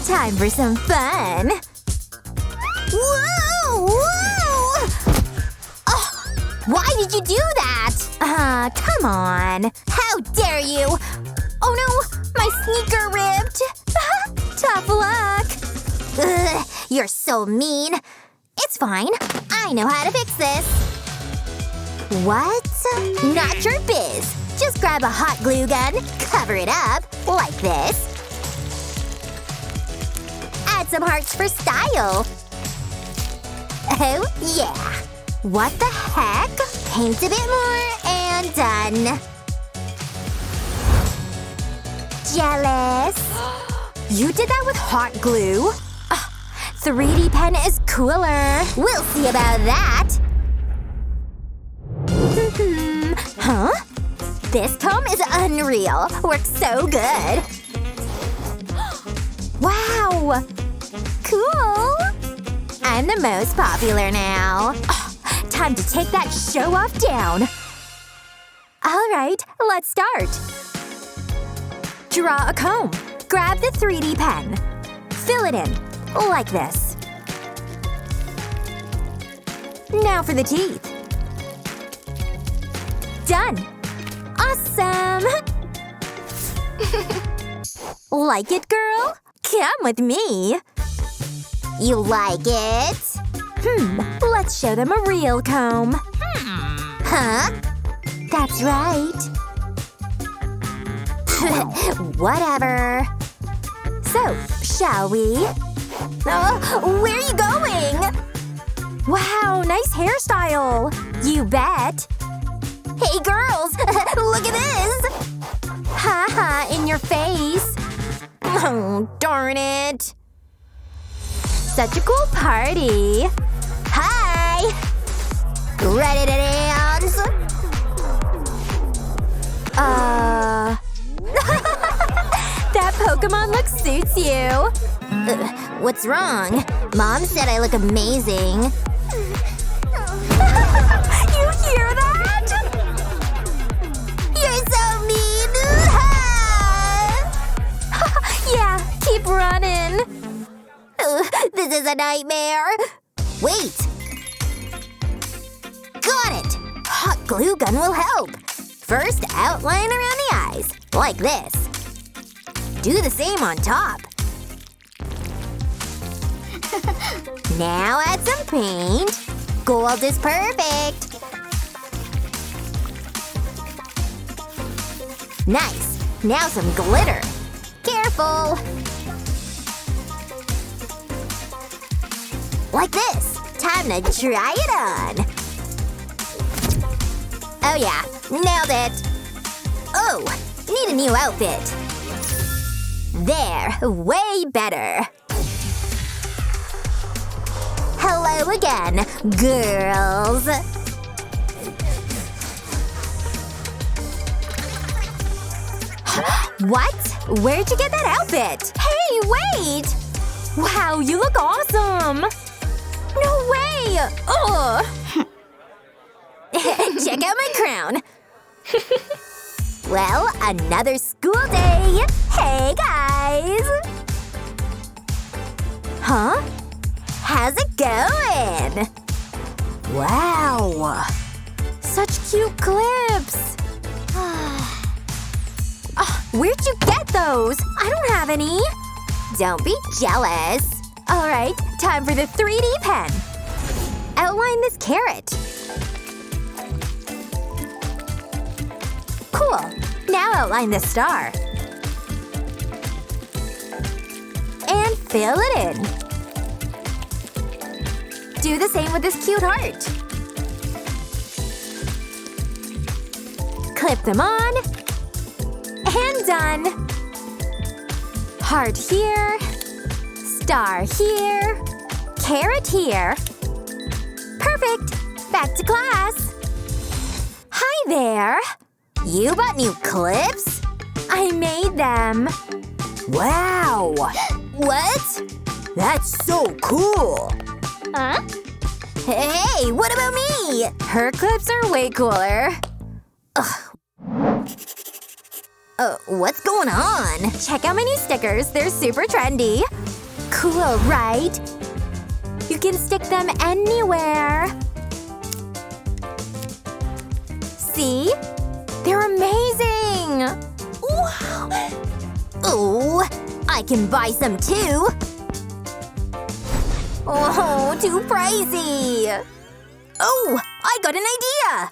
Time for some fun. Whoa! Whoa! Oh, why did you do that? Come on. How dare you? Oh no, my sneaker ripped. Tough luck. Ugh, you're so mean. It's fine. I know how to fix this. What? Not your biz. Just grab a hot glue gun, cover it up, like this. Add some hearts for style. Oh, yeah. What the heck? Paint a bit more and done. Jealous? You did that with hot glue? 3D pen is cooler. We'll see about that. Huh? This comb is unreal. Works so good. Wow! Cool! I'm the most popular now. Time to take that show-off down. Alright, let's start. Draw a comb. Grab the 3D pen. Fill it in, like this. Now for the teeth. Done! Awesome! Like it, girl? Come with me. You like it? Let's show them a real comb. Huh? That's right. Whatever. So, shall we? Where are you going? Wow, nice hairstyle. You bet. Hey, girls! Look at this! Haha, in your face. Oh, darn it. Such a cool party. Hi! Ready to dance? That Pokemon look suits you. What's wrong? Mom said I look amazing. You hear that? You're so mean! Yeah, keep running. This is a nightmare. Wait. Got it! Hot glue gun will help. First, outline around the eyes, like this. Do the same on top. Now add some paint. Gold is perfect. Nice. Now some glitter. Careful. Like this. Time to try it on. Oh yeah, nailed it. Oh, need a new outfit. There, way better. Hello again, girls. What? Where'd you get that outfit? Hey, wait! Wow, you look awesome! No way! Ugh! Check out my crown. Well, another school day. Hey, guys! Huh? How's it going? Wow! Such cute clips! Where'd you get those? I don't have any. Don't be jealous. Alright, time for the 3D pen. Outline this carrot. Cool. Now outline the star. And fill it in. Do the same with this cute heart. Clip them on. And done. Heart here. Star here. Carrot here. Perfect. Back to class. Hi there. You bought new clips? I made them. Wow. What? That's so cool. Huh? Hey, what about me? Her clips are way cooler. Ugh. What's going on? Check out my new stickers. They're super trendy. Cool, right? You can stick them anywhere. See? They're amazing! Wow! Oh, I can buy some too! Oh, too pricey! Oh, I got an idea!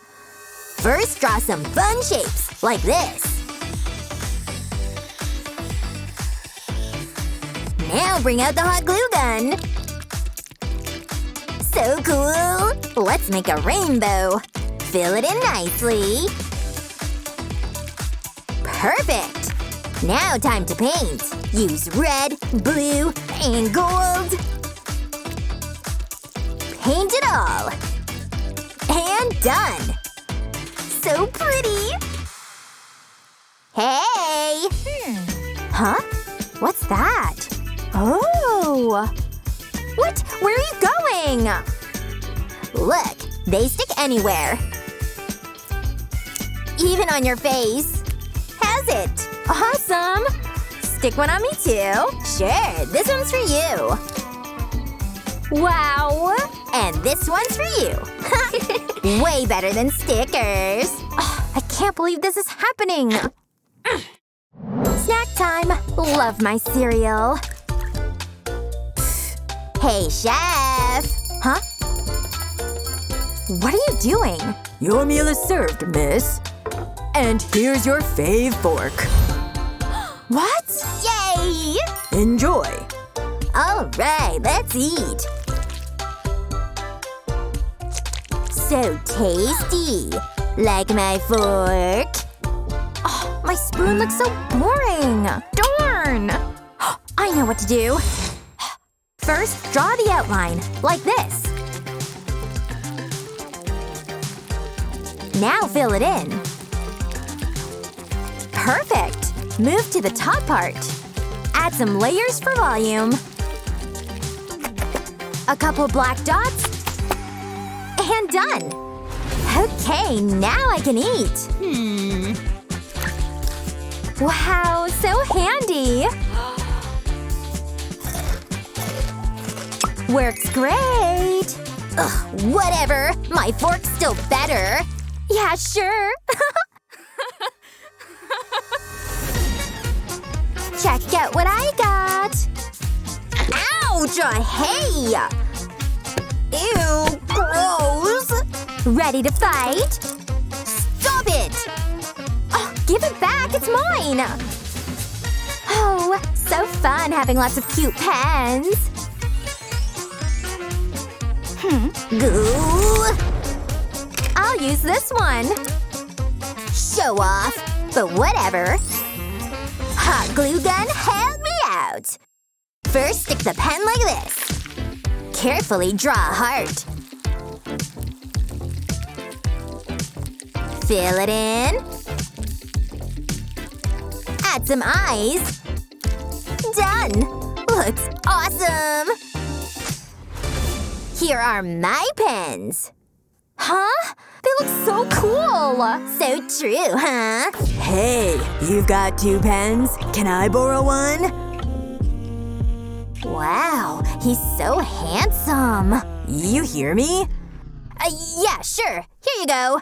First, draw some fun shapes, like this. Now bring out the hot glue gun. So cool! Let's make a rainbow. Fill it in nicely. Perfect! Now time to paint. Use red, blue, and gold. Paint it all. And done! So pretty! Hey! Huh? What's that? Oh! What? Where are you going? Look, they stick anywhere. Even on your face. Has it? Awesome! Stick one on me too. Sure, this one's for you. Wow! And this one's for you. Way better than stickers. Oh, I can't believe this is happening. Snack time. Love my cereal. Hey, chef. Huh? What are you doing? Your meal is served, miss. And here's your fave fork. What? Yay! Enjoy. All right, let's eat. So tasty. Like my fork. Oh, my spoon looks so boring. Darn! I know what to do. First, draw the outline, like this. Now fill it in. Perfect! Move to the top part. Add some layers for volume. A couple black dots. And done! Okay, now I can eat. Wow, so handy! Works great! Ugh, whatever! My fork's still better! Yeah, sure! Check out what I got! Ouch! Hey! Ew, gross! Ready to fight? Stop it! Oh, give it back! It's mine! Oh, so fun having lots of cute pens! Goo! I'll use this one! Show off! But whatever! Hot glue gun, help me out! First, stick the pen like this. Carefully draw a heart. Fill it in. Add some eyes. Done! Looks awesome! Here are my pens. Huh? They look so cool! So true, huh? Hey, you've got 2 pens. Can I borrow one? Wow, he's so handsome. You hear me? Yeah, sure. Here you go.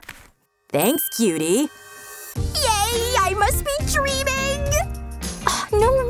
Thanks, cutie. Yay! I must be dreaming! Oh, no